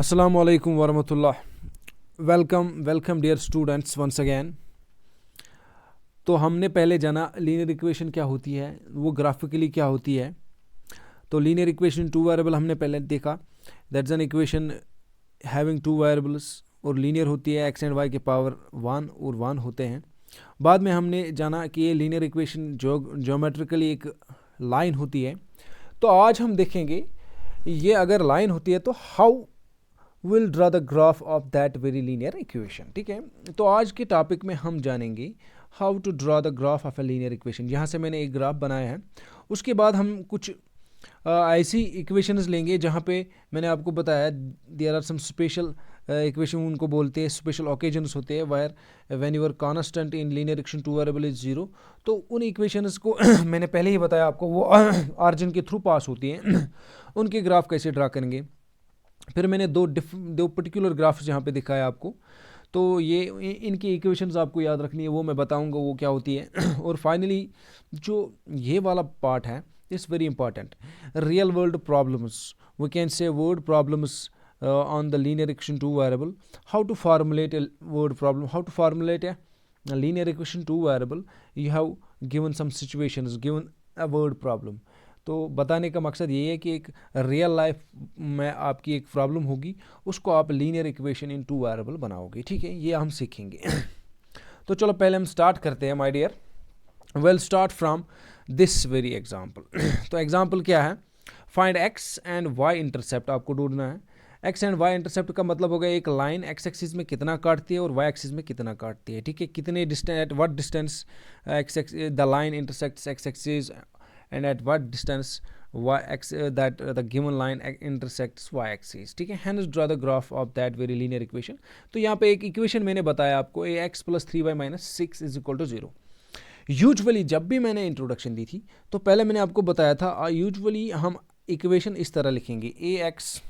Assalamu alaikum warahmatullah. Welcome dear students once again. तो हमने पहले जाना लीनियर इक्वेशन क्या होती है, वो ग्राफिकली क्या होती है। तो लीनियर इक्वेशन टू वेरिएबल हमने पहले देखा, that's an equation having two variables, और लीनियर होती है एक्स एंड वाई के पावर 1 और 1 होते हैं। बाद में हमने जाना कि ये लीनियर इक्वेशन ज्योमेट्रिकली एक लाइन होती है। तो आज हम देखेंगे ये अगर लाइन होती है तो how will draw the graph of that very linear equation. ठीक है, तो आज के टॉपिक में हम जानेंगे how to draw the graph of a linear equation. यहाँ से मैंने एक ग्राफ बनाया है, उसके बाद हम कुछ ऐसी इक्वेशंस लेंगे जहाँ पे मैंने आपको बताया there are some special equation, उनको बोलते हैं स्पेशल ओकेजन्स होते हैं where when your constant in linear equation two variable is zero. तो उन इक्वेशंस को मैंने पहले ही बताया आपको, वो ऑरिजिन के थ्रू पास होती हैं। उनके ग्राफ कैसे ड्रा करेंगे। फिर मैंने दो पर्टिकुलर ग्राफ्स यहाँ पे दिखाया आपको, तो ये इनकी इक्वेशंस आपको याद रखनी है, वो मैं बताऊंगा वो क्या होती है। और फाइनली जो ये वाला पार्ट है it's very important, real world problems, we can say word problems on the linear equation 2 variable, how to formulate a word problem, how to formulate a linear equation 2 variable, you have given some situations, given a word problem। तो बताने का मकसद ये है कि एक real life में आपकी एक प्रॉब्लम होगी, उसको आप लीनियर इक्वेशन इन 2 वेरिएबल बनाओगे। ठीक है, ये हम सीखेंगे। तो चलो पहले हम स्टार्ट करते हैं my dear. Well start from this very example. तो एग्जांपल क्या है, find X and Y intercept आपको ढूंढना है। एक्स एंड वाई इंटरसेप्ट का मतलब हो गया एक लाइन एक्स एक्सिस में कितना काटती है और वाई एक्सिस में कितना काटती है। ठीक है, कितने distance, at what distance x the line intersects x axis and at what distance y x that the given line intersects y axis। ठीक है, hence draw the graph of that very linear equation। तो यहाँ पे एक equation मैंने बताया आपको, a x plus 3y minus 6 is equal to 0। Usually जब भी मैंने इंट्रोडक्शन दी थी तो पहले मैंने आपको बताया था यूजुअली हम इक्वेशन इस तरह लिखेंगे, a x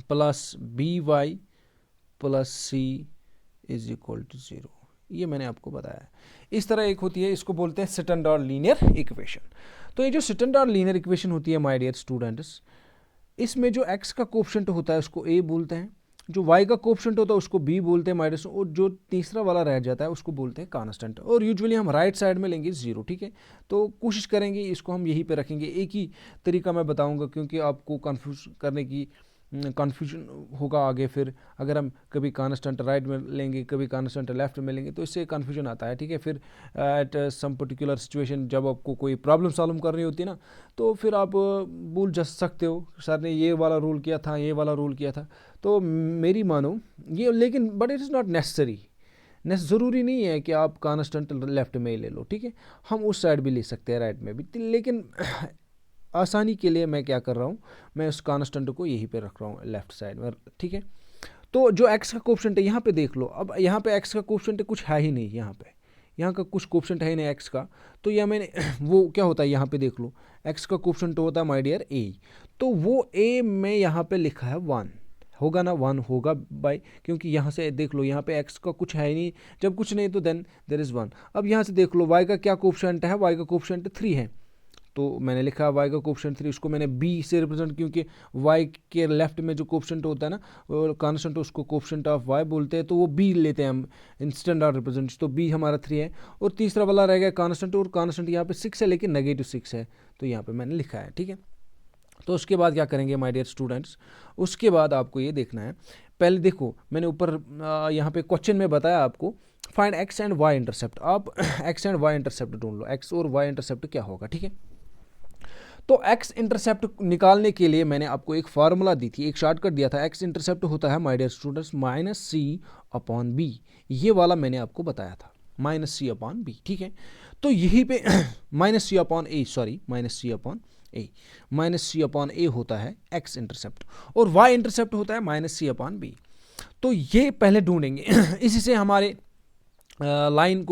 plus b y plus c is equal to 0। ये मैंने आपको बताया है, इस तरह एक होती है, इसको बोलते हैं स्टैंडर्ड लीनियर इक्वेशन। तो ये जो स्टैंडर्ड लीनियर इक्वेशन होती है माय डियर स्टूडेंट्स, इसमें जो x का कोएफिशिएंट होता है उसको a बोलते हैं, जो y का कोएफिशिएंट होता है उसको b बोलते हैं माय डियर, और जो तीसरा वाला रह जाता है उसको बोलते हैं कांस्टेंट, और यूजुअली हम राइट साइड में लेंगे 0। ठीक है, तो कोशिश करेंगे इसको हम यहीं पे रखेंगे। एक ही तरीका मैं बताऊंगा क्योंकि आपको कंफ्यूज करने की कन्फ्यूजन होगा आगे। फिर अगर हम कभी कांस्टेंट राइट में लेंगे कभी कांस्टेंट लेफ्ट में लेंगे तो इससे कन्फ्यूजन आता है। ठीक है, फिर एट सम पर्टिकुलर सिचुएशन जब आपको कोई प्रॉब्लम सॉल्व करनी होती है ना, तो फिर आप भूल जा सकते हो सर ने ये वाला रूल किया था, ये वाला रूल किया था। तो मेरी मानो ये, लेकिन but it is not necessary, ज़रूरी नहीं है कि आप कांस्टेंट लेफ्ट में ही ले लो। ठीक है, हम उस साइड भी ले सकते हैं, राइट में भी, लेकिन आसानी के लिए मैं क्या कर रहा हूँ, मैं उस कांस्टेंट को यहीं पे रख रहा हूँ लेफ्ट साइड में। ठीक है, तो जो एक्स का कोएफिशिएंट है यहाँ पे देख लो, अब यहाँ पे एक्स का कोएफिशिएंट कुछ है ही नहीं, यहाँ का कुछ कोएफिशिएंट है ही नहीं एक्स का। तो यह मैंने वो क्या होता है यहाँ पे देख लो, एक्स का कोएफिशिएंट होता है माय डियर ए, तो वो ए में यहाँ पे लिखा है 1 होगा ना, 1 होगा बाय, क्योंकि यहाँ से देख लो यहाँ पे एक्स का कुछ है ही नहीं, जब कुछ नहीं तो देन देयर इज़ 1। अब यहाँ से देख लो वाई का क्या कोएफिशिएंट है, वाई का कोएफिशिएंट 3 है, तो मैंने लिखा y का कोएफिशिएंट 3, उसको मैंने b से रिप्रेजेंट, क्योंकि y के लेफ्ट में जो कोएफिशिएंट होता है ना वो कांस्टेंट, उसको कोएफिशिएंट ऑफ y बोलते हैं, तो वो b लेते हैं हम इंस्टेंट ऑफ रिप्रेजेंट, तो b हमारा 3 है। और तीसरा वाला रह गया कांस्टेंट, और कांस्टेंट यहाँ पे 6 है लेकिन नेगेटिव 6 है, तो यहाँ पे मैंने लिखा है। ठीक है, तो उसके बाद क्या करेंगे माय डियर स्टूडेंट्स, उसके बाद आपको ये देखना है, पहले देखो मैंने ऊपर यहाँ पे क्वेश्चन में बताया आपको find X and Y intercept. आप एक्स एंड वाई इंटरसेप्ट ढूंढ लो, एक्स और वाई इंटरसेप्ट क्या होगा। ठीक है, तो x इंटरसेप्ट निकालने के लिए मैंने आपको एक फार्मूला दी थी, एक शॉर्टकट दिया था। x इंटरसेप्ट होता है my dear students minus C upon B, ये वाला मैंने आपको बताया था, माइनस सी अपॉन बी। ठीक है, तो यहीं पे माइनस सी अपॉन ए, सॉरी माइनस सी अपॉन ए, माइनस सी अपॉन ए होता है x इंटरसेप्ट, और y इंटरसेप्ट होता है माइनस सी अपॉन बी। तो ये पहले ढूंढेंगे। इसी से हमारे लाइन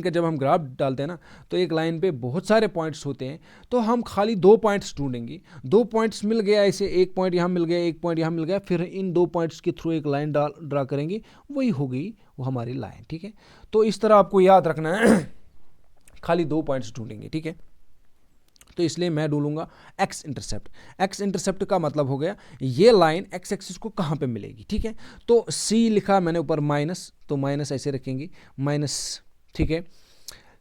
का जब हम ग्राफ डालते हैं ना, तो एक लाइन पे बहुत सारे पॉइंट्स होते हैं, तो हम खाली 2 पॉइंट्स ढूंढेंगे। 2 पॉइंट्स मिल गया, ऐसे एक पॉइंट यहाँ मिल गया, एक पॉइंट यहाँ मिल गया, फिर इन 2 पॉइंट्स के थ्रू एक लाइन ड्रा करेंगे, वही हो गई वो हमारी लाइन। ठीक है, तो इस तरह आपको याद रखना है, खाली 2 पॉइंट्स ढूंढेंगे। ठीक है, तो इसलिए मैं ढूंढूंगा एक्स इंटरसेप्ट। एक्स इंटरसेप्ट का मतलब हो गया ये लाइन एक्स एक्सिस को कहाँ पे मिलेगी, ठीक है। तो सी लिखा मैंने ऊपर माइनस, तो माइनस ऐसे रखेंगे माइनस, ठीक है।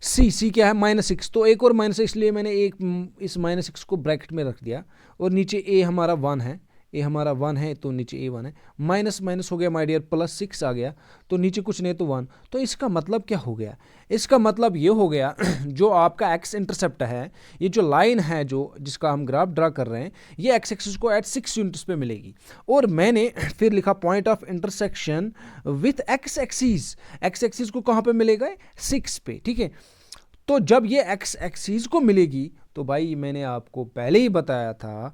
सी क्या है -6, तो एक और माइनस है इसलिए मैंने एक इस -6 को ब्रैकेट में रख दिया, और नीचे ए हमारा 1 है, ए हमारा 1 है तो नीचे ए 1 है, माइनस माइनस हो गया माय डियर, +6 आ गया, तो नीचे कुछ नहीं तो 1। तो इसका मतलब क्या हो गया, इसका मतलब ये हो गया जो आपका एक्स इंटरसेप्ट है, ये जो लाइन है जो जिसका हम ग्राफ ड्रा कर रहे हैं, ये एक्स एक्सिस को एट 6 यूनिट्स पे मिलेगी। और मैंने फिर लिखा point of intersection with x axis, x axis को कहाँ पे मिलेगा, 6 पे, ठीक है। तो जब ये एक्स एक्सिस को मिलेगी, तो भाई मैंने आपको पहले ही बताया था,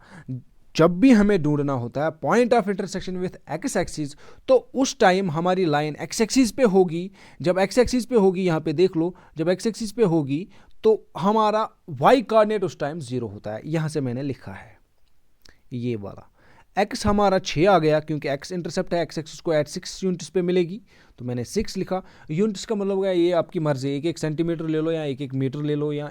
जब भी हमें ढूंढना होता है point of intersection with x axis, तो उस टाइम हमारी लाइन एक्स एक्सिस पे होगी। जब एक्स एक्सिस पे होगी, यहाँ पे देख लो, जब एक्स एक्सिस पे होगी तो हमारा वाई कोऑर्डिनेट उस टाइम 0 होता है। यहाँ से मैंने लिखा है ये वाला, एक्स हमारा 6 आ गया क्योंकि एक्स इंटरसेप्ट है, एक्स एक्सिस को एट 6 यूनिट्स पे मिलेगी, तो मैंने 6 लिखा। यूनिट्स का मतलब है ये आपकी मर्जी, 1-1 सेंटीमीटर ले लो या 1-1 मीटर ले लो या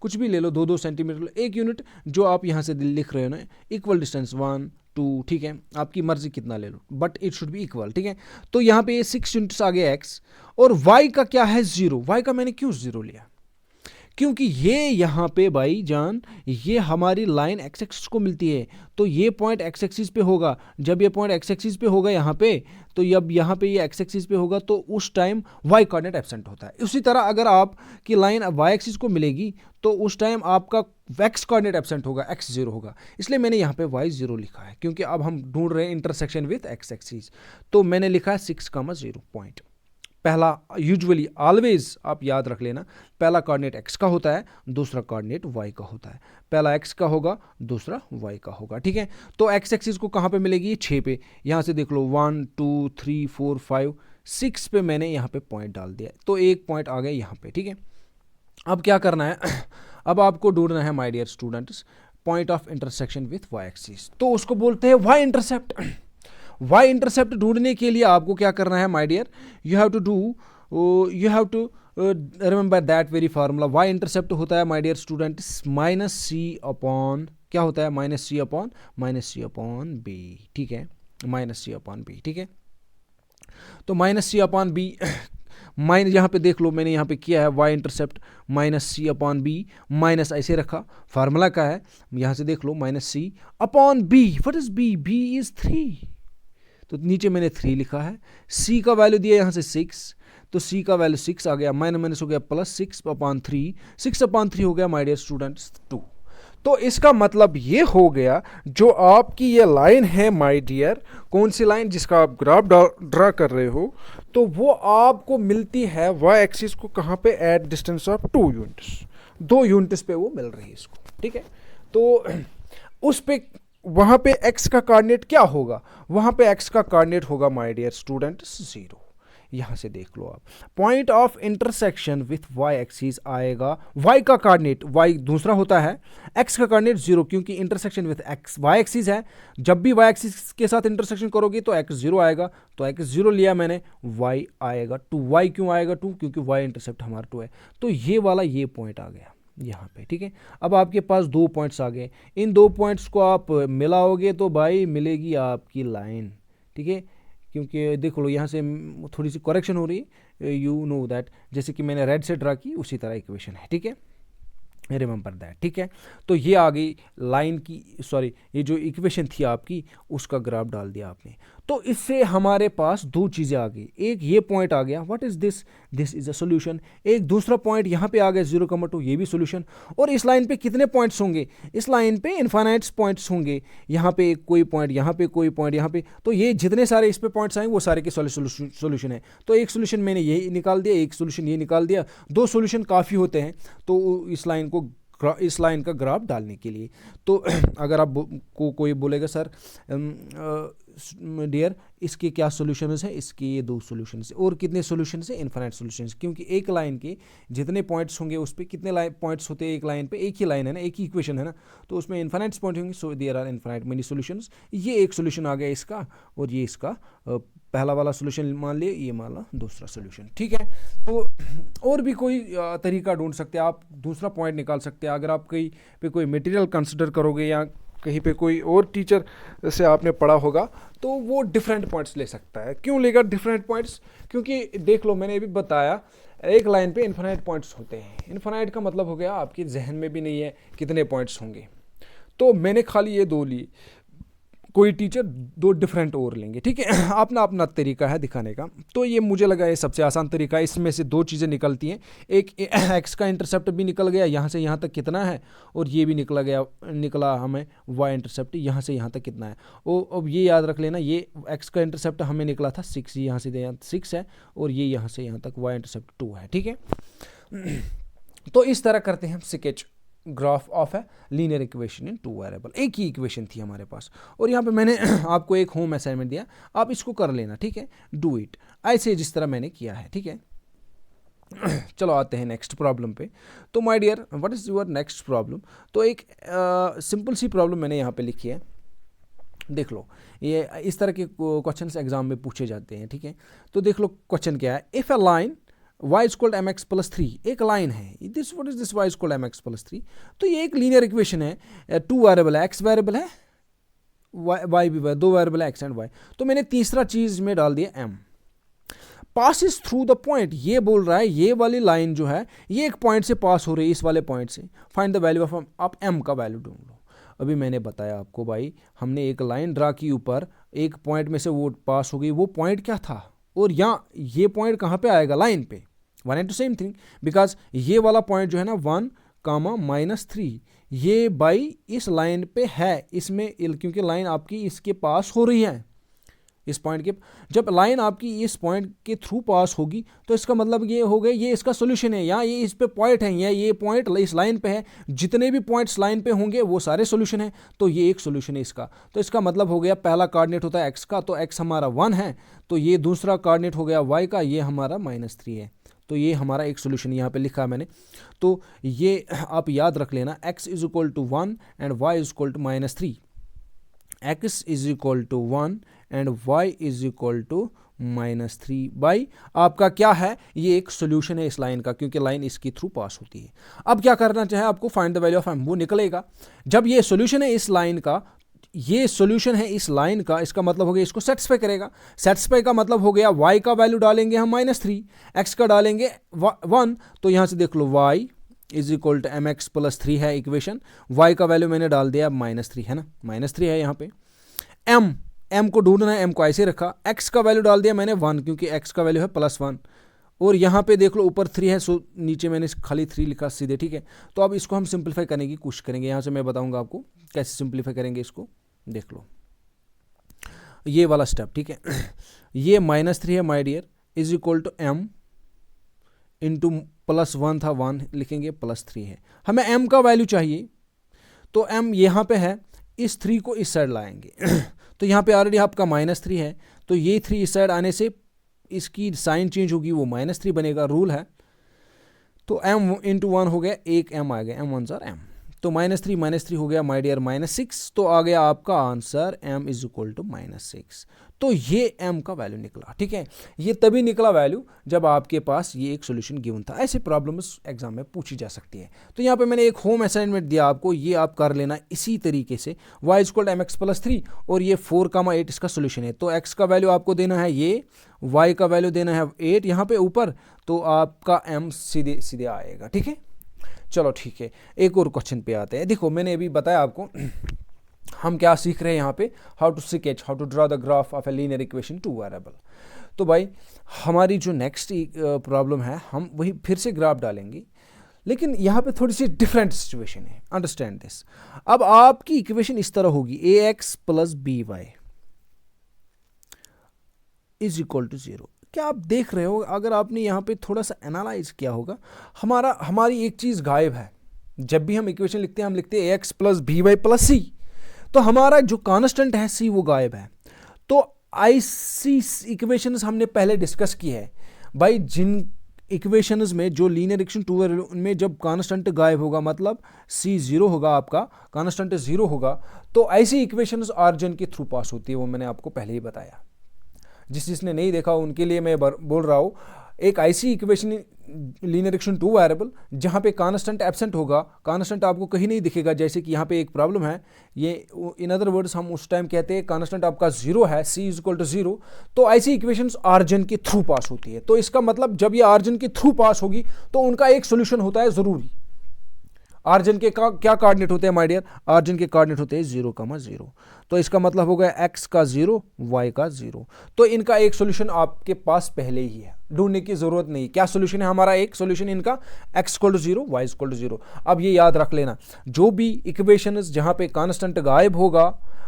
कुछ भी ले लो, 2-2 सेंटीमीटर लो, 1 यूनिट जो आप यहाँ से लिख रहे हो ना, इक्वल डिस्टेंस 1 2, ठीक है, आपकी मर्जी कितना ले लो, but it should be equal, ठीक है। तो यहाँ पे ये 6 यूनिट्स आ गया एक्स, और वाई का क्या है 0। वाई का मैंने क्यों 0 लिया, क्योंकि ये यहाँ पे भाई जान ये हमारी लाइन एक्स एक्सिस को मिलती है, तो ये पॉइंट एक्स एक्सिस पे होगा। जब ये पॉइंट एक्स एक्सिस पे होगा यहाँ पे, तो जब यहाँ पे ये एक्स एक्सिस पे होगा तो उस टाइम वाई कोऑर्डिनेट एब्सेंट होता है। उसी तरह अगर आपकी लाइन वाई एक्सिस को मिलेगी तो उस टाइम आपका एक्स कोऑर्डिनेट एब्सेंट होगा, एक्स 0 होगा। इसलिए मैंने यहाँ पे वाई 0 लिखा है, क्योंकि अब हम ढूंढ रहे हैं इंटरसेक्शन विथ एक्स एक्सिस। तो मैंने लिखा है 6,0 पॉइंट। पहला यूजुअली ऑलवेज आप याद रख लेना, पहला कोऑर्डिनेट एक्स का होता है, दूसरा कोऑर्डिनेट वाई का होता है। पहला एक्स का होगा, दूसरा वाई का होगा, ठीक है। तो एक्स एक्सिस को कहाँ पे मिलेगी, 6 पे। यहाँ से देख लो 1 2 3 4 5 6 पे मैंने यहाँ पे पॉइंट डाल दिया, तो एक पॉइंट आ गया यहाँ पे, ठीक है। अब क्या करना है अब आपको ढूंढना है my dear students point of intersection with Y axis, तो उसको बोलते हैं वाई इंटरसेप्ट। वाई इंटरसेप्ट ढूंढने के लिए आपको क्या करना है my dear, you have to remember that very formula. Y intercept होता है my dear students -c upon, क्या होता है, -c अपॉन b, ठीक है, -c अपॉन b, ठीक है। तो -c अपॉन b माइनस, यहाँ पे देख लो मैंने यहाँ पे किया है Y intercept -c upon b, minus ऐसे रखा, फार्मूला का है, यहाँ से देख लो -c upon b। What is b, b is 3, तो नीचे मैंने 3 लिखा है। c का वैल्यू दिया यहाँ से 6, तो c का वैल्यू 6 आ गया, माइनस हो गया +6 अपॉन 3, 6 अपॉन 3 हो गया माय डियर स्टूडेंट्स 2। तो इसका मतलब ये हो गया जो आपकी ये लाइन है माय डियर, कौन सी लाइन, जिसका आप ग्राफ ड्रा कर रहे हो, तो वो आपको मिलती है वाई एक्सिस को कहाँ पे, at distance of 2 units, 2 units पे वो मिल रही है इसको, ठीक है। तो उस पे वहाँ पे x का कोऑर्डिनेट क्या होगा, वहाँ पे x का कोऑर्डिनेट होगा माय डियर स्टूडेंट्स 0। यहाँ से देख लो आप, point of intersection with y axis आएगा, y का कोऑर्डिनेट, y दूसरा होता है, x का कोऑर्डिनेट 0, क्योंकि इंटरसेक्शन विथ y एक्सिस है। जब भी y एक्सिस के साथ इंटरसेक्शन करोगे तो x 0 आएगा, तो x 0 लिया मैंने, y आएगा 2। y क्यों आएगा 2, क्योंकि y इंटरसेप्ट हमारा 2 है। तो ये वाला ये पॉइंट आ गया यहाँ पे, ठीक है। अब आपके पास 2 पॉइंट्स आ गए, इन 2 पॉइंट्स को आप मिलाओगे तो भाई मिलेगी आपकी लाइन, ठीक है। क्योंकि देख लो यहाँ से थोड़ी सी करेक्शन हो रही है, यू नो दैट, जैसे कि मैंने रेड से ड्रा की उसी तरह इक्वेशन है, ठीक है, रिमेंबर दैट, ठीक है। तो ये आ गई लाइन की, सॉरी ये जो इक्वेशन थी आपकी उसका ग्राफ डाल दिया आपने। तो इससे हमारे पास 2 चीज़ें आ गई, एक ये पॉइंट आ गया, what is this, this is a solution. एक दूसरा पॉइंट यहाँ पे आ गया 0,2, ये भी सोल्यूशन। और इस लाइन पे कितने पॉइंट्स होंगे, इस लाइन पे इनफाइनाइट पॉइंट्स होंगे, यहाँ पे कोई पॉइंट, यहाँ पे कोई पॉइंट, यहाँ पे, तो ये जितने सारे इस पे पॉइंट्स आएंगे वो सारे के सोल्यूशन है। तो एक सोल्यूशन मैंने ये निकाल दिया, एक सोल्यूशन ये निकाल दिया, 2 सोल्यूशन काफ़ी होते हैं तो इस लाइन का ग्राफ डालने के लिए। तो अगर आप कोई बोलेगा सर डियर इसके क्या सॉल्यूशंस हैं, इसके ये 2 सॉल्यूशंस, और कितने सॉल्यूशंस हैं, इनफाइनाइट सॉल्यूशंस, क्योंकि एक लाइन के जितने पॉइंट्स होंगे उस पर कितने पॉइंट्स होते हैं, एक लाइन पे एक ही लाइन है ना, एक ही इक्वेशन है ना, तो उसमें इनफाइनाइट पॉइंट होंगे, so there are infinite many solutions. ये एक सॉल्यूशन आ गया इसका, और ये इसका पहला वाला सोल्यूशन मान लिए, ये माना दूसरा सोल्यूशन, ठीक है। तो और भी कोई तरीका ढूंढ सकते हैं आप, दूसरा पॉइंट निकाल सकते हैं। अगर आप कहीं पे कोई मटेरियल कंसिडर करोगे या कहीं पे कोई और टीचर से आपने पढ़ा होगा तो वो डिफरेंट पॉइंट्स ले सकता है। क्यों लेगा डिफरेंट पॉइंट्स? क्योंकि देख लो, मैंने अभी बताया एक लाइन पे इन्फिनाइट पॉइंट्स होते हैं। इन्फिनाइट का मतलब हो गया आपके जहन में भी नहीं है कितने पॉइंट्स होंगे, तो मैंने खाली ये दो लिए, कोई टीचर दो डिफरेंट और लेंगे, ठीक है। अपना अपना तरीका है दिखाने का। तो ये मुझे लगा ये सबसे आसान तरीका है। इसमें से दो चीज़ें निकलती हैं, एक एक्स का इंटरसेप्ट भी निकल गया यहाँ से यहाँ तक कितना है, और ये भी निकला हमें वाई इंटरसेप्ट यहाँ से यहाँ तक कितना है। अब ये याद रख लेना, ये एक्स का इंटरसेप्ट हमें निकला था 6, यहाँ से यहाँ 6 है, और ये यहाँ से यहाँ तक वाई इंटरसेप्ट 2 है, ठीक है। तो इस तरह करते हैं हम स्केच ग्राफ ऑफ है linear equation in two variable. एक ही इक्वेशन थी हमारे पास, और यहाँ पे मैंने आपको एक होम असाइनमेंट दिया, आप इसको कर लेना, ठीक है। डू इट ऐसे जिस तरह मैंने किया है, ठीक है। चलो आते हैं नेक्स्ट प्रॉब्लम पे। तो my dear, what is your next problem? तो एक सिंपल सी प्रॉब्लम मैंने यहाँ पे लिखी है, देख लो। ये इस तरह के क्वेश्चंस एग्जाम में पूछे जाते हैं, ठीक है। तो देख लो क्वेश्चन क्या है। If a line y is equal to mx plus 3, एक लाइन है, this what is this y is equal to mx plus 3। तो ये एक लीनियर इक्वेशन है, टू वेरिएबल है, x वेरिएबल है, y भी, दो वेरिएबल है x एंड y। तो मैंने तीसरा चीज में डाल दिया m। Passes through the point, ये बोल रहा है ये वाली लाइन जो है ये एक पॉइंट से पास हो रही है, इस वाले पॉइंट से। फाइंड द वैल्यू ऑफ, आप m का वैल्यू ढूंढ लो। अभी मैंने बताया आपको भाई, हमने एक लाइन ड्रा की ऊपर, एक पॉइंट में से वो पास हो गई, वो पॉइंट क्या था, और यहाँ ये पॉइंट कहाँ पे आएगा, लाइन पे। One and two same thing, because ये वाला पॉइंट जो है ना 1, -3, ये बाई इस लाइन पे है, इसमें क्योंकि लाइन आपकी इसके पास हो रही है, इस पॉइंट के। जब लाइन आपकी इस पॉइंट के थ्रू पास होगी तो इसका मतलब ये हो गया, ये इसका सोल्यूशन है, या ये इस पे पॉइंट है, या ये पॉइंट इस लाइन पे है, जितने भी पॉइंट्स लाइन पे होंगे वो सारे सोल्यूशन है। तो ये एक सोल्यूशन है इसका। तो इसका मतलब हो गया, पहला कोऑर्डिनेट होता है एक्स का, तो एक्स हमारा 1 है, तो ये दूसरा कोऑर्डिनेट हो गया वाई का, ये हमारा -3 है। तो ये हमारा एक सोल्यूशन यहाँ पे लिखा है मैंने। तो ये आप याद रख लेना, x is equal to 1 and y is equal to -3। x is equal to 1 and y is equal to -3 by आपका क्या है, ये एक सोल्यूशन है इस लाइन का, क्योंकि लाइन इसके थ्रू पास होती है। अब क्या करना चाहे आपको, find the value of m, वो निकलेगा। जब ये सोल्यूशन है इस लाइन का, ये सॉल्यूशन है इस लाइन का, इसका मतलब हो गया इसको सेटिस्फाई करेगा। सेटिस्फाई का मतलब हो गया y का वैल्यू डालेंगे हम -3, x का डालेंगे 1। तो यहां से देख लो y is equal to mx plus 3 है इक्वेशन, y का वैल्यू मैंने डाल दिया -3 है ना, -3 है यहाँ पे। m को ढूंढना है, m को ऐसे रखा, x का वैल्यू डाल दिया मैंने 1, क्योंकि x का वैल्यू है +1, और यहाँ पे देख लो ऊपर 3 है, सो नीचे मैंने खाली 3 लिखा सीधे, ठीक है। तो अब इसको हम सिंप्लीफाई करने की कोशिश करेंगे, यहाँ से मैं बताऊंगा आपको कैसे सिंप्लीफाई करेंगे इसको। देख लो ये वाला स्टेप, ठीक है। ये -3 है my dear, is equal to m into +1 था, 1 लिखेंगे, +3 है। हमें m का वैल्यू चाहिए, तो m यहाँ पे है, इस 3 को इस साइड लाएंगे। तो यहाँ पे ऑलरेडी आपका -3 है, तो ये 3 इस साइड आने से इसकी साइन चेंज होगी, वो -3 बनेगा, रूल है। तो m इंटू 1 हो गया, एक m आ गया, m1 m, तो -3 हो गया माय डियर -6। तो आ गया आपका answer m is equal to -6। तो ये m का वैल्यू निकला, ठीक है। ये तभी निकला वैल्यू जब आपके पास ये एक सोल्यूशन गिवन था। ऐसे प्रॉब्लम्स एग्जाम में पूछी जा सकती है। तो यहाँ पे मैंने एक होम असाइनमेंट दिया आपको, ये आप कर लेना इसी तरीके से। y is equal to mx plus 3 और ये 4, 8 इसका सोल्यूशन है। तो x का वैल्यू आपको देना है ये, y का वैल्यू देना है 8 यहाँ पे ऊपर, तो आपका m सीधे सीधे आएगा, ठीक है। चलो ठीक है, एक और क्वेश्चन पे आते हैं। देखो मैंने अभी बताया आपको हम क्या सीख रहे हैं यहाँ पे, how to draw the graph of a linear equation two variable. तो भाई हमारी जो नेक्स्ट प्रॉब्लम है, हम वही फिर से ग्राफ डालेंगे, लेकिन यहाँ पे थोड़ी सी डिफरेंट सिचुएशन है, अंडरस्टैंड दिस। अब आपकी इक्वेशन इस तरह होगी, ax plus by is equal to 0। क्या आप देख रहे हो, अगर आपने यहाँ पे थोड़ा सा एनालाइज किया होगा, हमारी एक चीज़ गायब है। जब भी हम इक्वेशन लिखते हैं, हम लिखते हैं ax plus by plus c, तो हमारा जो कांस्टेंट है c वो गायब है। तो ऐसी इक्वेशंस हमने पहले डिस्कस की है भाई, जिन इक्वेशंस में जो लीनियर इक्वेशन टू है उनमें जब कांस्टेंट गायब होगा, मतलब c 0 होगा, आपका कांस्टेंट 0 होगा, तो ऐसी इक्वेशंस ऑरिजिन के थ्रू पास होती है। वो मैंने आपको पहले ही बताया। जिसने नहीं देखा उनके लिए मैं बोल रहा हूँ, एक ऐसी equation linear equation two variable जहाँ पे कांस्टेंट एब्सेंट होगा, कांस्टेंट आपको कहीं नहीं दिखेगा, जैसे कि यहाँ पे एक प्रॉब्लम है, ये इन अदर वर्ड्स हम उस टाइम कहते हैं कांस्टेंट आपका जीरो है, c is equal to zero, तो ऐसी इक्वेशंस ऑरिजिन के थ्रू पास होती है। तो इसका मतलब जब ये ऑरिजिन के थ्रू पास होगी तो उनका एक सोल्यूशन होता है जरूरी। ऑरिजिन के क्या कोऑर्डिनेट होते हैं माय डियर? ऑरिजिन के कोऑर्डिनेट होते हैं 0,0, तो इसका मतलब हो गया x का 0, y का 0, तो इनका एक सॉल्यूशन आपके पास पहले ही है, ढूंढने की जरूरत नहीं। क्या सॉल्यूशन है हमारा? एक सॉल्यूशन इनका x equal to 0, y equal to 0। अब ये याद रख लेना, जो भी इक्वेशंस जहां पे कांस्टेंट गायब होगा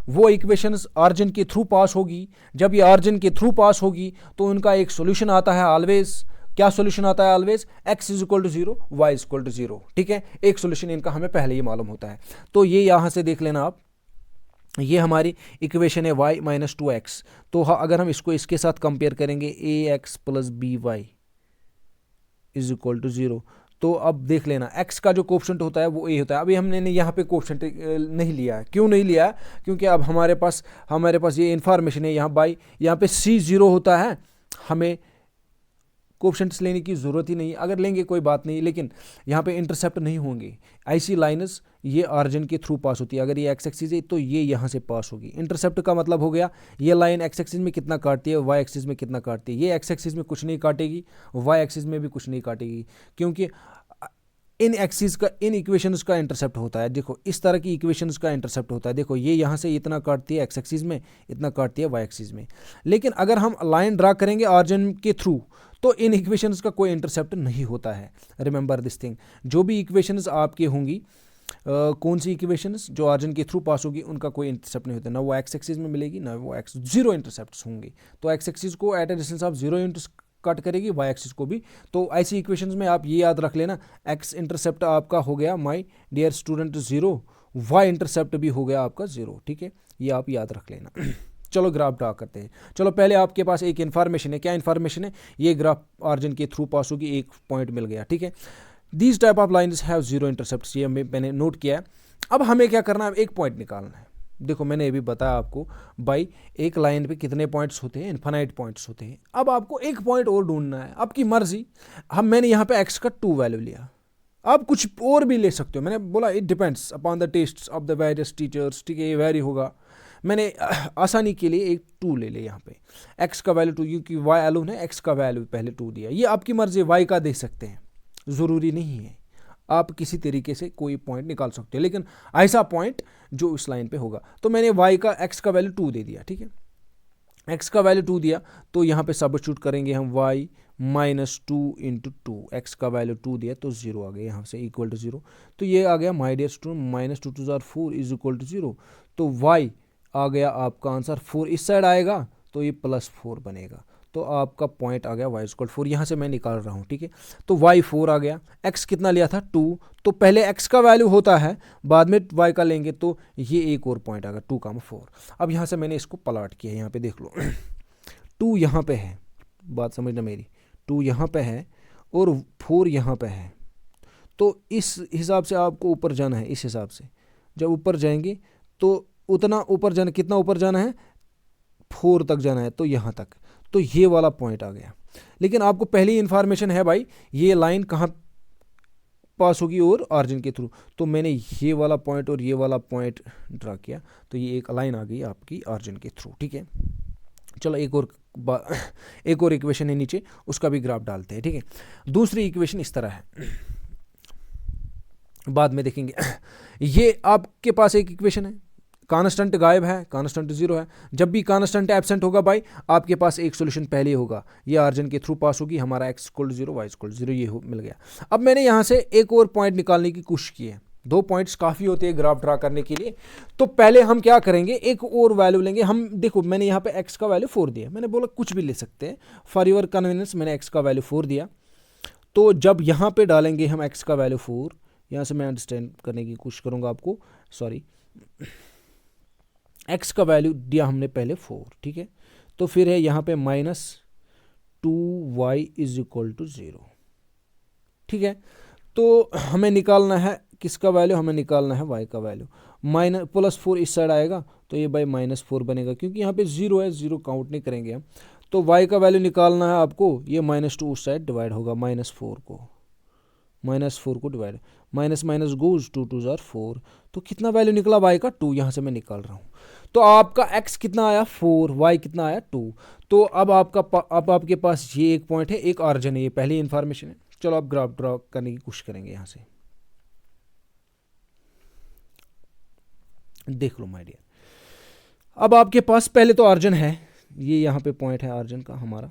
वो इक्वेशंस ऑरिजिन के थ्रू पास होगी। जब ये ऑरिजिन के थ्रू पास होगी तो उनका एक सॉल्यूशन आता है ऑलवेज। क्या सॉल्यूशन आता है always? x is equal to 0, y is equal to 0। ठीक है, एक सॉल्यूशन इनका हमें पहले ही मालूम होता है। तो ये यहां से देख लेना आप, ये हमारी इक्वेशन है y माइनस 2x। तो अगर हम इसको इसके साथ कंपेयर करेंगे ax plus b y is equal to 0, तो अब देख लेना x का जो कोफिशिएंट होता है वो a होता है। अभी हमने यहाँ पे कोफिशिएंट नहीं लिया है। क्यों नहीं लिया है? क्योंकि अब हमारे पास ये इन्फॉर्मेशन है, यहाँ पे c 0 होता है, हमें कोफिशिएंट्स लेने की ज़रूरत ही नहीं। अगर लेंगे कोई बात नहीं, लेकिन यहाँ पे इंटरसेप्ट नहीं होंगे। ऐसी लाइन्स ये ऑरिजिन के थ्रू पास होती है। अगर ये एक्स एक्सिस है तो ये यहाँ से पास होगी। इंटरसेप्ट का मतलब हो गया ये लाइन एक्स एक्सिस में कितना काटती है, वाई एक्सिस में कितना काटती है। ये एक्स एक्सिस में कुछ नहीं काटेगी, वाई एक्सिस में भी कुछ नहीं काटेगी, क्योंकि इन इक्वेशंस का इंटरसेप्ट होता है। देखो इस तरह की इक्वेशंस का इंटरसेप्ट होता है। देखो ये यहाँ से इतना काटती है एक्स एक्सिस में, इतना काटती है वाई एक्सिस में। लेकिन अगर हम लाइन ड्रा करेंगे ऑरिजिन के थ्रू तो इन इक्वेशंस का कोई इंटरसेप्ट नहीं होता है। Remember this thing. जो भी इक्वेशंस आपके होंगी, कौन सी इक्वेशंस जो ऑरिजिन के थ्रू पास होगी, उनका कोई इंटरसेप्ट नहीं होता, ना वो एक्स एक्सिस में मिलेगी ना वो एक्स, जीरो इंटरसेप्ट्स होंगे। तो एक्स एक्सिस को at a distance of 0 cut करेगी, वाई एक्सिस को भी। तो ऐसी इक्वेशंस में आप ये याद रख लेना, एक्स इंटरसेप्ट आपका हो गया my dear student 0, y intercept भी हो गया आपका 0। ठीक है, ये आप याद रख लेना। चलो ग्राफ ड्रा करते हैं। चलो पहले आपके पास एक इन्फॉर्मेशन है। क्या इन्फॉर्मेशन है? ये ग्राफ ऑरिजिन के थ्रू पास होगी, एक पॉइंट मिल गया। ठीक है, these type of lines have 0 intercepts, ये मैंने नोट किया है। अब हमें क्या करना है? एक पॉइंट निकालना है। देखो मैंने अभी बताया आपको भाई एक लाइन पे कितने पॉइंट्स होते हैं, इन्फिनाइट पॉइंट्स होते हैं। अब आपको एक पॉइंट और ढूंढना है, आपकी मर्जी। मैंने यहाँ पे x का 2 वैल्यू लिया, आप कुछ और भी ले सकते हो। मैंने बोला it depends upon the tests of the various teachers. ठीक है, ये वेरी होगा। मैंने आसानी के लिए एक 2 ले लिया यहाँ पे, x का वैल्यू 2, क्योंकि y अलोन है, x का वैल्यू पहले 2 दिया। ये आपकी मर्जी, y का दे सकते हैं, ज़रूरी नहीं है। आप किसी तरीके से कोई पॉइंट निकाल सकते हैं, लेकिन ऐसा पॉइंट जो इस लाइन पे होगा। तो मैंने y का x का वैल्यू 2 दे दिया। ठीक है, x का वैल्यू 2 दिया, तो यहाँ पे सब्स्टिट्यूट करेंगे हम y माइनस 2 इंटू 2, एक्स का वैल्यू 2 दिया तो 0 आ गया यहाँ से, इक्वल टू 0। तो ये आ गया my dear student minus 2 2 4 is equal to 0। तो y आ गया आपका आंसर 4, इस साइड आएगा तो ये प्लस 4 बनेगा। तो आपका पॉइंट आ गया y इक्वल 4, यहाँ से मैं निकाल रहा हूँ। ठीक है, तो y 4 आ गया, x कितना लिया था 2, तो पहले x का वैल्यू होता है, बाद में y का लेंगे, तो ये एक और पॉइंट आ गया 2,4। अब यहाँ से मैंने इसको प्लॉट किया, यहाँ पे देख लो 2 यहाँ पे है, बात समझना मेरी, 2 यहाँ पे है और 4 यहाँ पे है। तो इस हिसाब से आपको ऊपर जाना है, इस हिसाब से जब ऊपर जाएंगे तो उतना ऊपर जाना, कितना ऊपर जाना है? 4 तक जाना है, तो यहाँ तक। तो ये वाला पॉइंट आ गया। लेकिन आपको पहली इंफॉर्मेशन है भाई ये लाइन कहाँ पास होगी और ऑरिजिन के थ्रू, तो मैंने ये वाला पॉइंट और ये वाला पॉइंट ड्रा किया, तो ये एक लाइन आ गई आपकी ऑरिजिन के थ्रू। ठीक है, चलो एक और इक्वेशन है नीचे, उसका भी ग्राफ डालते हैं। ठीक है, दूसरी इक्वेशन इस तरह है, बाद में देखेंगे। ये आपके पास एक इक्वेशन है, कांस्टेंट गायब है, कांस्टेंट 0 है। जब भी कांस्टेंट एब्सेंट होगा भाई, आपके पास एक सॉल्यूशन पहले ही होगा, ये ऑरिजिन के थ्रू पास होगी, हमारा x equal to 0, y equal to 0, ये मिल गया। अब मैंने यहाँ से एक और पॉइंट निकालने की कोशिश की है, 2 पॉइंट्स काफ़ी होते हैं ग्राफ ड्रा करने के लिए। तो पहले हम क्या करेंगे, एक और वैल्यू लेंगे हम। देखो मैंने यहाँ पे x का वैल्यू 4 दिया, मैंने बोला कुछ भी ले सकते हैं फॉर योर कन्वीनियंस, मैंने x का वैल्यू 4 दिया। तो जब यहाँ पे डालेंगे हम x का वैल्यू 4, यहाँ से मैं अंडरस्टैंड करने की कोशिश करूँगा आपको, सॉरी, x का वैल्यू दिया हमने पहले 4। ठीक है, तो फिर है यहाँ पे minus 2y is equal to 0। ठीक है, तो हमें निकालना है किसका वैल्यू, हमें निकालना है y का वैल्यू। माइनस प्लस 4 इस साइड आएगा, तो ये बाई माइनस 4 बनेगा, क्योंकि यहाँ पे 0 है, 0 काउंट नहीं करेंगे हम। तो y का वैल्यू निकालना है आपको, ये -2 उस साइड डिवाइड होगा, -4 को divide, minus minus goes, 2 2 jar 4, तो कितना वैल्यू निकला y का 2, यहाँ से मैं निकाल रहा हूँ। तो आपका x कितना आया 4, y कितना आया 2। तो अब आपके पास ये एक पॉइंट है, एक ऑरिजिन है, ये पहली इंफॉर्मेशन है। चलो आप ग्राफ ड्रॉ करने की कोशिश करेंगे। यहाँ से देख लो माय डियर, अब आपके पास पहले तो ऑरिजिन है, ये यहाँ पे पॉइंट है ऑरिजिन का हमारा।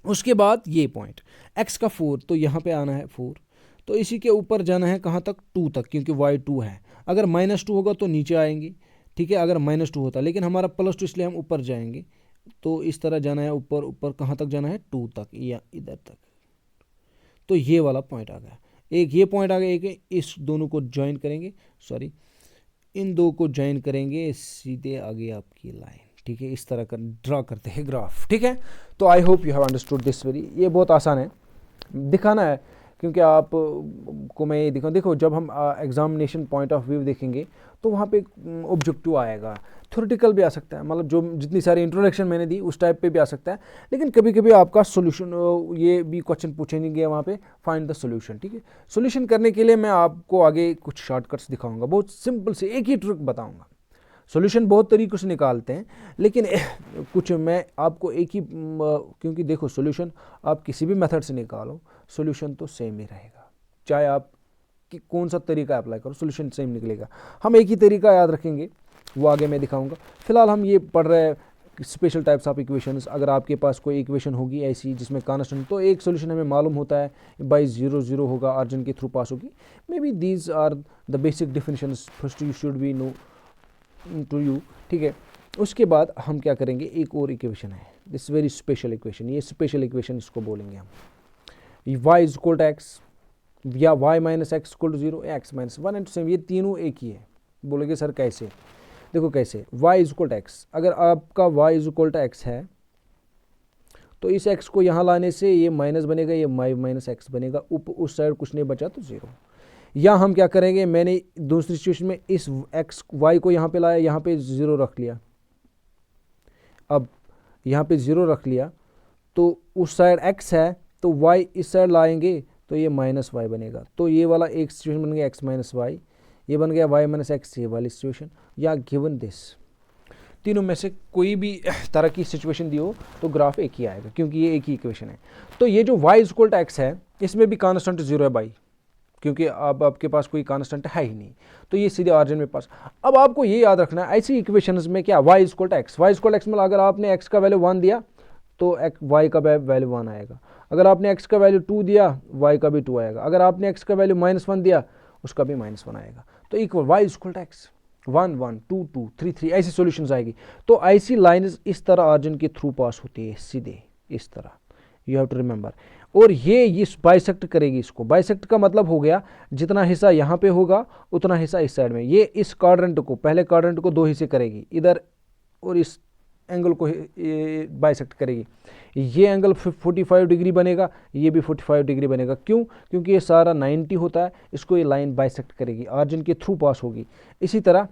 उसके बाद ये पॉइंट x का 4, तो यहाँ पे आना है 4, तो इसी के ऊपर जाना है कहाँ तक, 2 तक, क्योंकि y 2 है। अगर -2 होगा तो नीचे आएंगे, ठीक है, अगर -2 होता, लेकिन हमारा +2 इसलिए हम ऊपर जाएंगे। तो इस तरह जाना है ऊपर, ऊपर कहाँ तक जाना है, 2 तक या इधर तक। तो ये वाला पॉइंट आ गया, एक ये पॉइंट आ गया, एक इस दोनों को ज्वाइन करेंगे, सॉरी इन दो को ज्वाइन करेंगे, सीधे आगे आपकी लाइन, ठीक है। इस तरह का ड्रा करते हैं ग्राफ, ठीक है। तो I hope you have understood this very, ये बहुत आसान है दिखाना है, क्योंकि आप को मैं ये देखो जब हम एग्जामिनेशन पॉइंट ऑफ व्यू देखेंगे तो वहाँ पे ऑब्जेक्टिव आएगा, थ्योरेटिकल भी आ सकता है, मतलब जो जितनी सारी इंट्रोडक्शन मैंने दी उस टाइप पे भी आ सकता है, लेकिन कभी कभी आपका सोल्यूशन, ये भी क्वेश्चन पूछेंगे वहाँ पे, फाइंड द सोल्यूशन, ठीक है। सोल्यूशन करने के लिए मैं आपको आगे कुछ शॉर्टकट्स दिखाऊंगा, बहुत सिंपल से एक ही ट्रिक बताऊंगा। सॉल्यूशन बहुत तरीक़ों से निकालते हैं, लेकिन कुछ मैं आपको एक ही, क्योंकि देखो सॉल्यूशन आप किसी भी मेथड से निकालो, सॉल्यूशन तो सेम ही रहेगा, चाहे आप कि कौन सा तरीका अप्लाई करो, सॉल्यूशन सेम निकलेगा। हम एक ही तरीका याद रखेंगे, वो आगे मैं दिखाऊंगा। फिलहाल हम ये पढ़ रहे हैं स्पेशल टाइप्स ऑफ इक्वेशंस। अगर आपके पास कोई इक्वेशन होगी ऐसी जिसमें कांस्टेंट, तो एक सॉल्यूशन हमें मालूम होता है बाई 0 0 होगा, ऑरिजिन के थ्रू पास होगी। May be these are the basic definitions, first you should be know to you, ठीक है। उसके बाद हम क्या करेंगे, एक और इक्वेशन है, दिस वेरी स्पेशल इक्वेशन, ये स्पेशल इक्वेशन इसको बोलेंगे हम, y is equal to x या y minus x equal to 0, x minus 1 and same, ये तीनों एक ही है। बोलेंगे सर कैसे, देखो कैसे, y is equal to x, अगर आपका y is equal to x है तो इस x को यहाँ लाने से ये माइनस बनेगा, ये माइनस एक्स बनेगा, उस साइड कुछ नहीं बचा तो 0। या हम क्या करेंगे, मैंने दूसरी सिचुएशन में इस x y को यहाँ पे लाया, यहाँ पे 0 रख लिया, अब यहाँ पे 0 रख लिया, तो उस साइड x है तो y इस साइड लाएंगे तो ये माइनस वाई बनेगा। तो ये वाला एक सिचुएशन बन गया x माइनस वाई, ये बन गया y माइनस एक्स, ये वाली सिचुएशन। या गिवन दिस, तीनों में से कोई भी तरह की सिचुएशन दी हो तो ग्राफ एक ही आएगा, क्योंकि ये एक ही इक्वेशन है। तो ये जो y is equal to x है, इसमें भी कांस्टेंट 0 है बाई, क्योंकि अब आपके पास कोई कांस्टेंट है ही नहीं, तो ये सीधे ऑरिजिन में पास। अब आपको ये याद रखना है ऐसी इक्वेशंस में क्या, y is equal to x, y is equal to x में अगर आपने x का वैल्यू 1 दिया तो y का वैल्यू 1 आएगा, अगर आपने x का वैल्यू 2 दिया y का भी 2 आएगा, अगर आपने x का वैल्यू -1 दिया उसका भी -1 आएगा। तो equal y is equal to x, 1 1 2 2 3 3 ऐसी सॉल्यूशंस आएगी। तो ऐसी लाइन्स इस तरह ऑरिजिन के थ्रू पास होती है, सीधे इस तरह, यू हैव टू रिमेंबर। और ये इस बाइसेक्ट करेगी, इसको बाइसेक्ट का मतलब हो गया जितना हिस्सा यहाँ पे होगा उतना हिस्सा इस साइड में, ये इस क्वाड्रेंट को, पहले क्वाड्रेंट को 2 हिस्से करेगी, इधर और इस एंगल को बाइसेक्ट करेगी। ये एंगल 45 डिग्री बनेगा, ये भी 45 डिग्री बनेगा। क्यों, क्योंकि ये सारा 90 होता है, इसको ये लाइन बाइसेक्ट करेगी, ऑरिजिन के थ्रू पास होगी। इसी तरह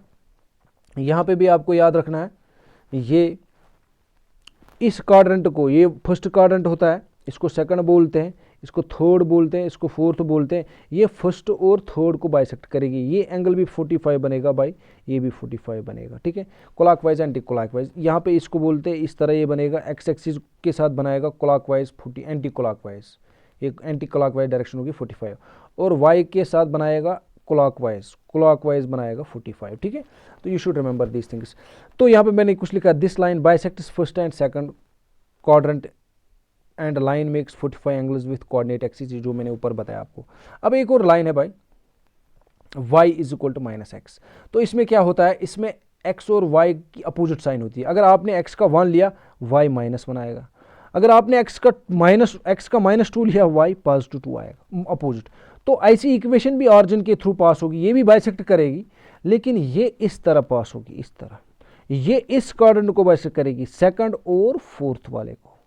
यहाँ पे भी आपको याद रखना है, ये इस क्वाड्रेंट को, ये फर्स्ट क्वाड्रेंट होता है, इसको सेकंड बोलते हैं, इसको थर्ड बोलते हैं, इसको फोर्थ बोलते हैं। ये फर्स्ट और थर्ड को बाइसेक्ट करेगी, ये एंगल भी 45 बनेगा बाई, ये भी 45 बनेगा, ठीक है। क्लॉकवाइज एंटी क्लॉकवाइज, यहाँ पे इसको बोलते हैं, इस तरह ये बनेगा, एक्स एक्सिस के साथ बनाएगा क्लॉकवाइज 40, एंटी क्लॉकवाइज, ये एंटी क्लॉकवाइज डायरेक्शन होगी 45, और वाई के साथ बनाएगा क्लॉकवाइज बनाएगा 45, ठीक है। तो you should remember these things. तो यहाँ पे मैंने कुछ लिखा, this line bisects first and second quadrant and line makes 45 angles with coordinate axis, जो मैंने ऊपर बताया आपको। अब एक और लाइन है भाई, y is equal to minus x. तो इसमें क्या होता है, इसमें x और y की अपोजिट साइन होती है। अगर आपने x का 1 लिया y -1 आएगा, अगर आपने x का -2 लिया y +2 2 आएगा, अपोजिट। तो ऐसी इक्वेशन भी ऑरिजिन के थ्रू पास होगी, ये भी बाइसेक्ट करेगी, लेकिन ये इस तरह पास होगी, इस तरह, ये इस क्वाड्रेंट को बाइसेक्ट करेगी, सेकंड और फोर्थ वाले को,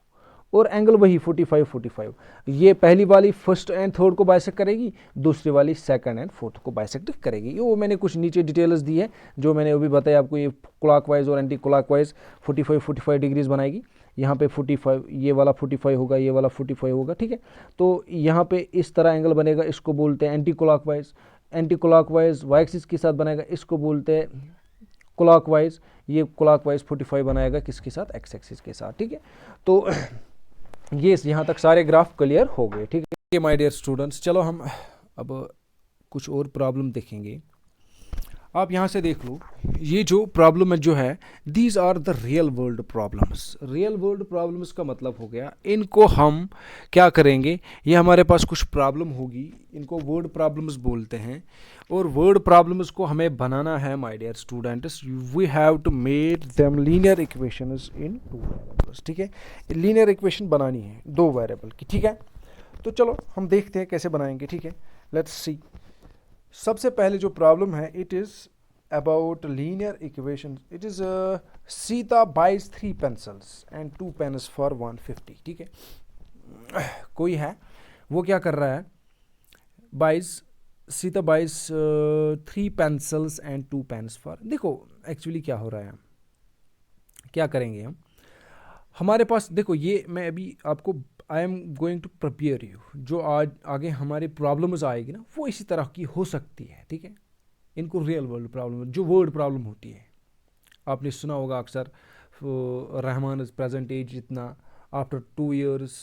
और एंगल वही 45 45। ये पहली वाली फर्स्ट एंड थर्ड को बाइसेक्ट करेगी, दूसरी वाली सेकंड एंड फोर्थ को बाइसेक्ट करेगी। ये वो मैंने कुछ नीचे डिटेल्स दी है जो मैंने अभी बताया आपको। ये क्लॉकवाइज और एंटी क्लॉकवाइज 45 45 डिग्रीज बनाएगी। यहाँ पे 45, ये वाला 45 होगा, ये वाला 45 होगा, ठीक है। तो यहाँ पे इस तरह एंगल बनेगा, इसको बोलते हैं anti clockwise. Anti clockwise y axis के साथ बनेगा, इसको बोलते हैं क्लॉकवाइज। ये क्लॉकवाइज 45 बनाएगा किसके साथ, एक्स एक्सिस के साथ, ठीक है। तो ये यहाँ तक सारे ग्राफ क्लियर हो गए, ठीक है माय डियर स्टूडेंट्स। चलो हम अब कुछ और प्रॉब्लम देखेंगे। आप यहाँ से देख लो, ये जो प्रॉब्लम है जो है, these are the real world problems. Real world problems का मतलब हो गया, इनको हम क्या करेंगे, ये हमारे पास कुछ प्रॉब्लम होगी, इनको वर्ड प्रॉब्लम्स बोलते हैं। और वर्ड प्रॉब्लम्स को हमें बनाना है my dear students, we have to make them linear equations in two variables, ठीक है। लीनियर इक्वेशन बनानी है दो वेरिएबल की, ठीक है। तो चलो हम देखते हैं कैसे बनाएंगे, ठीक है। Let's see. सबसे पहले जो प्रॉब्लम है, it is about linear equation. It is Sita buys 3 pencils and 2 pens for 150, ठीक है। कोई है वो क्या कर रहा है, Sita buys 3 pencils and 2 pens for. देखो एक्चुअली क्या हो रहा है, क्या करेंगे हम, हमारे पास देखो, ये मैं अभी आपको I am going to prepare you, जो आज आगे हमारी प्रॉब्लम्स आएगी ना, वो इसी तरह की हो सकती है, ठीक है। इनको रियल वर्ल्ड प्रॉब्लम, जो वर्ड प्रॉब्लम होती है, आपने सुना होगा अक्सर, रहमान इज प्रेजेंट एज इतना, after 2 years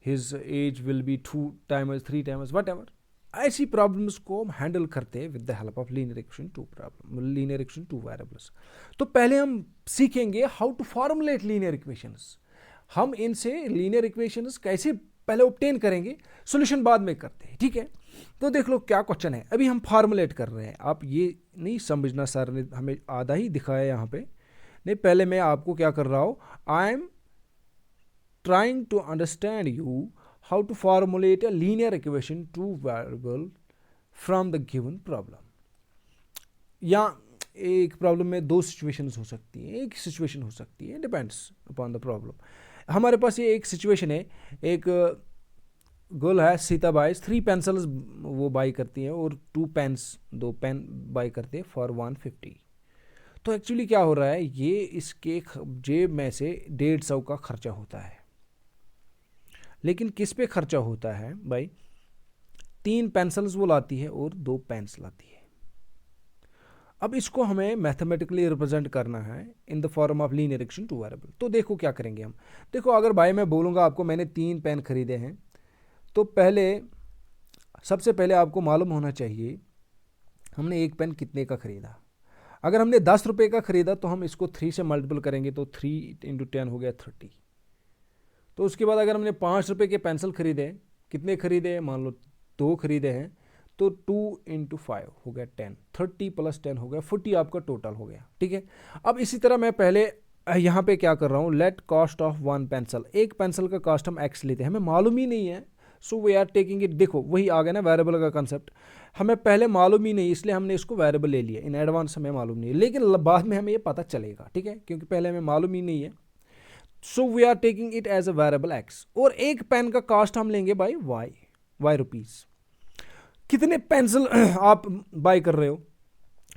his age will be 2 times 3 times whatever. ऐसी प्रॉब्लम्स को हम हैंडल करते हैं with the help of linear equation 2 problem, linear equation 2 variables. तो पहले हम सीखेंगे how to formulate linear equations. हम इनसे लीनियर इक्वेशंस कैसे पहले ऑब्टेन करेंगे, सॉल्यूशन बाद में करते हैं, ठीक है। तो देख लो क्या क्वेश्चन है, अभी हम फॉर्मुलेट कर रहे हैं। आप ये नहीं समझना सर ने हमें आधा ही दिखाया यहाँ पे, नहीं, पहले मैं आपको क्या कर रहा हूँ, I am trying to understand you how to formulate a linear equation two variable from the given problem. या एक प्रॉब्लम में 2 सिचुएशंस हो सकती हैं, एक सिचुएशन हो सकती है, डिपेंड्स अपॉन द प्रॉब्लम। हमारे पास ये एक सिचुएशन है, एक गर्ल है सीता बाइज 3 पेंसिल्स वो बाई करती हैं और 2 पेन्स, 2 पेन बाई करते हैं फॉर 150। तो एक्चुअली क्या हो रहा है, ये इसके जेब में से 150 का खर्चा होता है। लेकिन किस पे खर्चा होता है भाई, 3 पेंसिल्स वो लाती है और 2 पेन्स लाती है। अब इसको हमें मैथमेटिकली रिप्रेजेंट करना है in the form of linear equation 2 variable. तो देखो क्या करेंगे हम, देखो अगर भाई मैं बोलूँगा आपको मैंने 3 पेन खरीदे हैं, तो सबसे पहले आपको मालूम होना चाहिए हमने एक पेन कितने का खरीदा। अगर हमने 10 रुपये का खरीदा तो हम इसको 3 से मल्टीपल करेंगे, तो 3 × 10 हो गया 30। तो उसके बाद अगर हमने 5 रुपये के पेंसिल खरीदे, कितने खरीदे, मान लो 2 खरीदे हैं, तो 2 × 5 हो गया 10, 30 + 10 हो गया 40 आपका टोटल हो गया, ठीक है। अब इसी तरह मैं पहले यहाँ पे क्या कर रहा हूँ, लेट कॉस्ट ऑफ 1 पेंसिल, एक पेंसिल का कॉस्ट हम x लेते हैं, हमें मालूम ही नहीं है, so we are taking it. देखो वही आ गया ना वेरिएबल का कंसेप्ट, हमें पहले मालूम ही नहीं, इसलिए हमने इसको वेरिएबल ले लिया, इन एडवांस हमें मालूम नहीं है, लेकिन बाद में हमें ये पता चलेगा, ठीक है, क्योंकि पहले हमें मालूम ही नहीं है। So we are taking it as a variable x। और एक पेन का कॉस्ट हम लेंगे बाई y रुपीज़। कितने पेंसिल आप बाय कर रहे हो,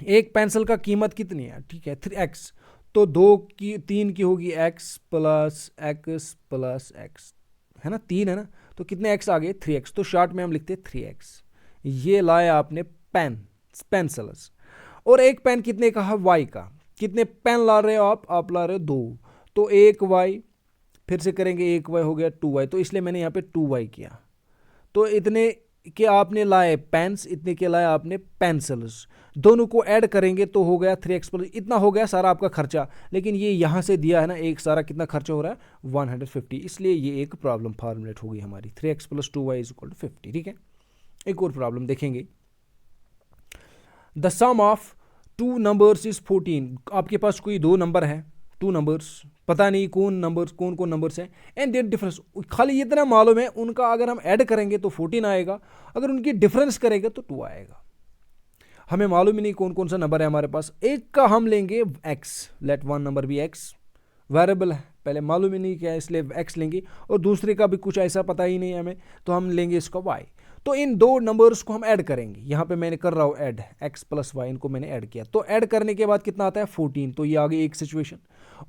एक पेंसिल का कीमत कितनी है, ठीक है 3x, तो 3 की होगी x + x + x, है ना, 3 है ना, तो कितने x आ गए 3x। तो शॉर्ट में हम लिखते 3x। ये लाए आपने पेंसिल्स। और एक पेन कितने का है, y का। कितने पेन ला रहे हो आप ला रहे हो 2, तो 1y, फिर से करेंगे 1y हो गया 2y, तो इसलिए मैंने यहाँ पे 2y किया। तो इतने के आपने लाए पेन्स, इतने के लाए आपने पेंसिल्स, दोनों को ऐड करेंगे तो हो गया 3x + इतना हो गया सारा आपका खर्चा। लेकिन ये यहाँ से दिया है ना, एक सारा कितना खर्चा हो रहा है 150, इसलिए ये एक प्रॉब्लम फॉर्मुलेट होगी हमारी, 3x + 2y = 50, ठीक है। एक और प्रॉब्लम देखेंगे, the sum of 2 numbers is 14। आपके पास कोई 2 नंबर है, 2 नंबर्स, पता नहीं कौन कौन नंबर्स हैं, एंड देयर डिफरेंस, खाली इतना मालूम है उनका अगर हम ऐड करेंगे तो 14 आएगा, अगर उनकी डिफरेंस करेंगे तो 2 आएगा। हमें मालूम ही नहीं कौन कौन सा नंबर है हमारे पास। एक का हम लेंगे x, लेट 1 नंबर भी x, वेरिएबल है पहले मालूम ही नहीं क्या है, इसलिए x लेंगे, और दूसरे का भी कुछ ऐसा पता ही नहीं है हमें, तो हम लेंगे इसका y। तो इन दो नंबर्स को हम ऐड करेंगे, यहाँ पे मैंने कर रहा हूँ ऐड, x प्लस वाई, इनको मैंने ऐड किया, तो ऐड करने के बाद कितना आता है 14, तो ये आ गई एक सिचुएशन।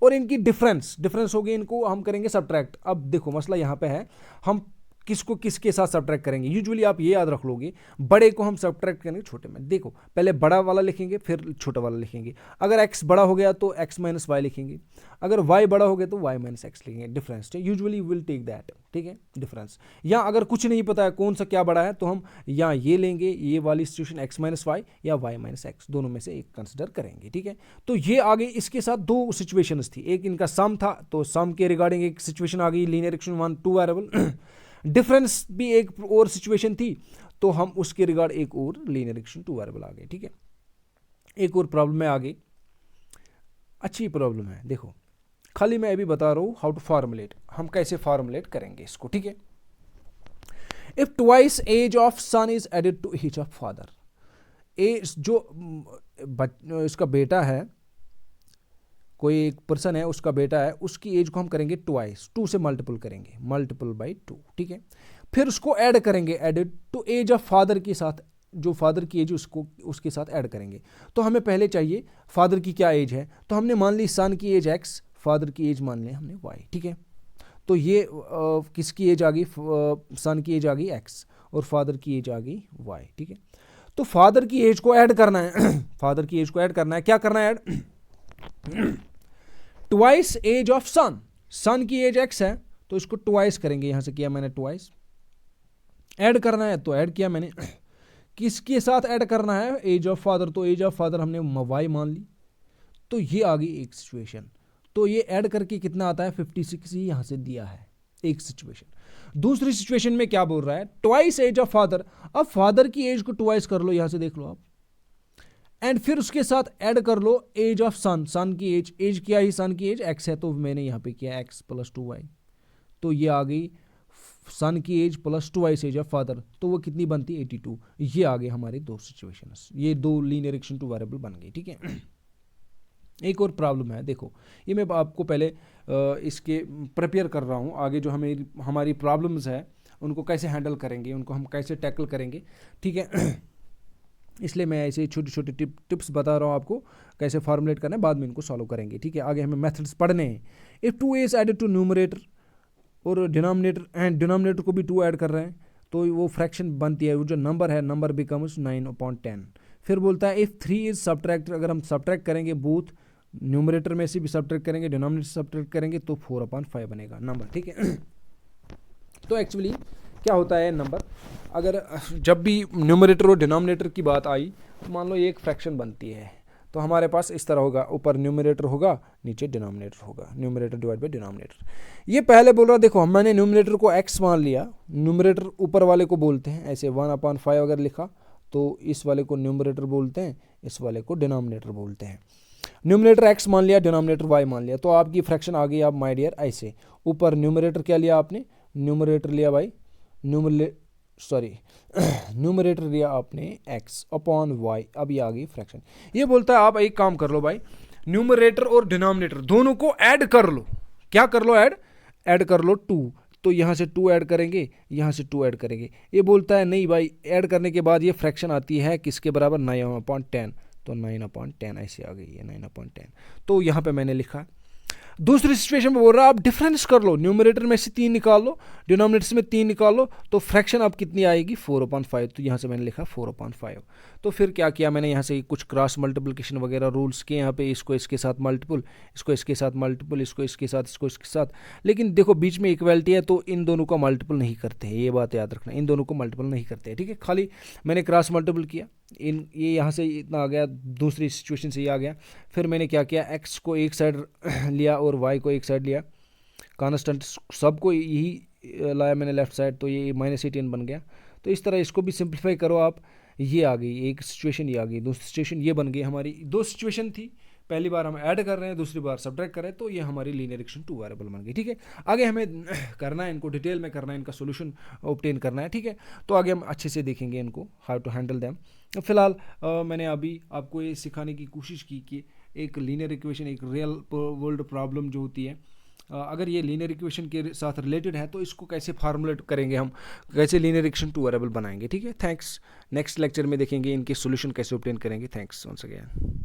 और इनकी डिफरेंस हो गई, इनको हम करेंगे सब्ट्रैक्ट। अब देखो मसला यहाँ पे है, हम किसको किसके साथ सब्ट्रैक्ट करेंगे। यूजुअली आप ये याद रख लोगे, बड़े को हम सब्ट्रैक्ट करेंगे छोटे में। देखो पहले बड़ा वाला लिखेंगे फिर छोटा वाला लिखेंगे। अगर x बड़ा हो गया तो x माइनस वाई लिखेंगे, अगर y बड़ा हो गया तो y माइनस एक्स लिखेंगे। Difference usually will take that, ठीक है, डिफरेंस। या अगर कुछ नहीं पता है कौन सा क्या बड़ा है, तो हम या ये लेंगे, ये वाली सिचुएशन x माइनस वाई या y माइनस एक्स, दोनों में से एक कंसिडर करेंगे, ठीक है। तो ये आगे इसके साथ दो सिचुएशंस थी, एक इनका सम था, तो सम के रिगार्डिंग एक सिचुएशन आ गई, लीनियर इक्वेशन 1 2 वेरिएबल। डिफरेंस भी एक और सिचुएशन थी, तो हम उसके रिगार्ड एक और लीनियर इक्वेशन 2 वेरिएबल आ गए, ठीक है। एक और प्रॉब्लम में आ गई, अच्छी प्रॉब्लम है, देखो खाली मैं अभी बता रहा हूं हाउ टू फॉर्मुलेट, हम कैसे फॉर्मुलेट करेंगे इसको, ठीक है। If twice age of son is added to age of father, age जो इसका बेटा है, कोई एक पर्सन है उसका बेटा है, उसकी एज को हम करेंगे ट्वाइस, 2 से मल्टीपल करेंगे, मल्टीपल बाई 2, ठीक है। फिर उसको ऐड करेंगे, added to age of father के साथ, जो फादर की एज उसको उसके साथ ऐड करेंगे। तो हमें पहले चाहिए फादर की क्या एज है, तो हमने मान ली सन की एज x, फादर की एज मान ली हमने y, ठीक है। तो ये किसकी एज आ गई, सन की एज आ गई x और फादर की एज आ गई y, ठीक है। तो फादर की एज को ऐड करना है फादर की एज को ऐड करना है, क्या करना है ऐड, ट्वाइस एज ऑफ सन, सन की एज x है तो इसको ट्वाइस करेंगे, यहां से किया मैंने ट्वाइस, ऐड करना है तो ऐड किया मैंने। किसके साथ ऐड करना है, एज ऑफ फादर, तो एज ऑफ फादर हमने y मान ली, तो ये आ गई एक सिचुएशन। तो ये ऐड करके कितना आता है 56 ही यहां से दिया है, एक सिचुएशन। दूसरी सिचुएशन में क्या बोल रहा है, ट्वाइस एज ऑफ फादर, अब फादर की एज को ट्वाइस कर लो, यहां से देख लो आप, एंड फिर उसके साथ ऐड कर लो एज ऑफ सन, सन की एज क्या है, सन की एज x है, तो मैंने यहां पे किया x प्लस 2y, तो ये आ गई सन की age plus 2y age of father, तो वो कितनी बनती है 82। ये आ गए हमारे दो सिचुएशंस, ये दो लीनियर इक्वेशन 2 वेरिएबल बन गई, ठीक है। एक और प्रॉब्लम है, देखो ये मैं आपको पहले इसके प्रिपेयर कर रहा हूँ, आगे जो हमारी प्रॉब्लम्स है उनको कैसे हैंडल करेंगे, उनको हम कैसे टैकल करेंगे, ठीक है। इसलिए मैं ऐसे छोटे छोटे टिप्स बता रहा हूँ आपको कैसे फॉर्मुलेट करना है, बाद में इनको सॉल्व करेंगे, ठीक है। आगे हमें मेथड्स पढ़ने हैं। If 2 is added to numerator और डिनोमिनेटर, एंड डिनोमिनेटर को भी 2 ऐड कर रहे हैं, तो वो फ्रैक्शन बनती है, वो जो नंबर है, नंबर बिकम्स 9/10। फिर बोलता है इफ़ 3 इज सब्ट्रैक्ट, अगर हम सब्ट्रैक्ट करेंगे बोथ, न्यूमरेटर में से भी सब्ट्रैक्ट करेंगे, डिनोमिनेटर से सब्ट्रैक्ट करेंगे, तो 4/5 बनेगा नंबर, ठीक है। तो एक्चुअली क्या होता है नंबर, अगर जब भी न्यूमरेटर और डिनोमिनेटर की बात आई, तो मान लो ये एक फ्रैक्शन बनती है, तो हमारे पास इस तरह होगा, ऊपर न्यूमरेटर होगा, नीचे डिनोमिनेटर होगा, न्यूमरेटर डिवाइड बाय डिनोमिनेटर। ये पहले बोल रहा, देखो मैंने न्यूमरेटर को x मान लिया, न्यूमरेटर ऊपर वाले को बोलते हैं ऐसे 1/5 अगर लिखा, तो इस वाले को न्यूमरेटर बोलते हैं, इस वाले को डिनोमिनेटर बोलते हैं। न्यूमरेटर x मान लिया, डिनोमिनेटर y मान लिया, तो आपकी फ्रैक्शन आ गई आप माय डियर ऐसे, ऊपर न्यूमरेटर क्या लिया आपने, न्यूमरेटर लिया भाई न्यूमरेटर लिया आपने x अपॉन y, अब ये आ गई फ्रैक्शन। ये बोलता है आप एक काम कर लो भाई, न्यूमरेटर और डिनोमिनेटर दोनों को ऐड कर लो, क्या कर लो, ऐड कर लो 2, तो यहाँ से 2 ऐड करेंगे, यहाँ से 2 ऐड करेंगे। ये बोलता है नहीं भाई, ऐड करने के बाद ये फ्रैक्शन आती है किसके बराबर, 9/10, तो 9/10 ऐसे आ गई है 9/10, तो यहाँ पे मैंने लिखा। दूसरी सिचुएशन में बोल रहा है आप डिफरेंस कर लो, न्यूमरेटर में से 3 निकाल लो, डिनोमिनेटर में 3 निकाल लो, तो फ्रैक्शन अब कितनी आएगी 4/5, तो यहाँ से मैंने लिखा 4/5। तो फिर क्या किया मैंने, यहाँ से कुछ क्रॉस मल्टीप्लिकेशन वगैरह रूल्स के, यहाँ पे इसको इसके साथ मल्टीपल, इसको इसके साथ मल्टीपल, इसको इसके साथ, इसको इसके साथ, लेकिन देखो बीच में इक्वलिटी है तो इन दोनों का मल्टीपल नहीं करते हैं, ये बात याद रखना, इन दोनों को मल्टीपल नहीं करते हैं, ठीक है। खाली मैंने क्रॉस मल्टीपल किया, ये यहाँ से इतना आ गया, दूसरी सिचुएशन से ये आ गया। फिर मैंने क्या किया, x को एक साइड लिया और y को एक साइड लिया, कांस्टेंट सबको यही लाया मैंने लेफ्ट साइड, तो ये -18 बन गया। तो इस तरह इसको भी सिंप्लीफाई करो आप, ये आ गई एक सिचुएशन, ये आ गई दूसरी सिचुएशन, ये बन गई हमारी दो सिचुएशन थी, पहली बार हम ऐड कर रहे हैं, दूसरी बार सब्ट्रैक्ट कर रहे हैं, तो ये हमारी लीनियर इक्वेशन 2 वेरिएबल बन गई, ठीक है। आगे हमें करना है, इनको डिटेल में करना है, इनका सोल्यूशन ऑब्टेन करना है, ठीक है। तो आगे हम अच्छे से देखेंगे इनको, हाउ टू हैंडल देम। फिलहाल मैंने अभी आपको ये सिखाने की कोशिश की कि एक लीनियर इक्वेशन, एक रियल वर्ल्ड प्रॉब्लम जो होती है, अगर ये लीनियर इक्वेशन के साथ रिलेटेड है तो इसको कैसे फार्मुलेट करेंगे हम, कैसे लीनियर इक्वेशन टू वेरिएबल बनाएंगे। ठीक है, थैंक्स। नेक्स्ट लेक्चर में देखेंगे इनके सॉल्यूशन कैसे ऑब्टेन करेंगे। Thanks once again.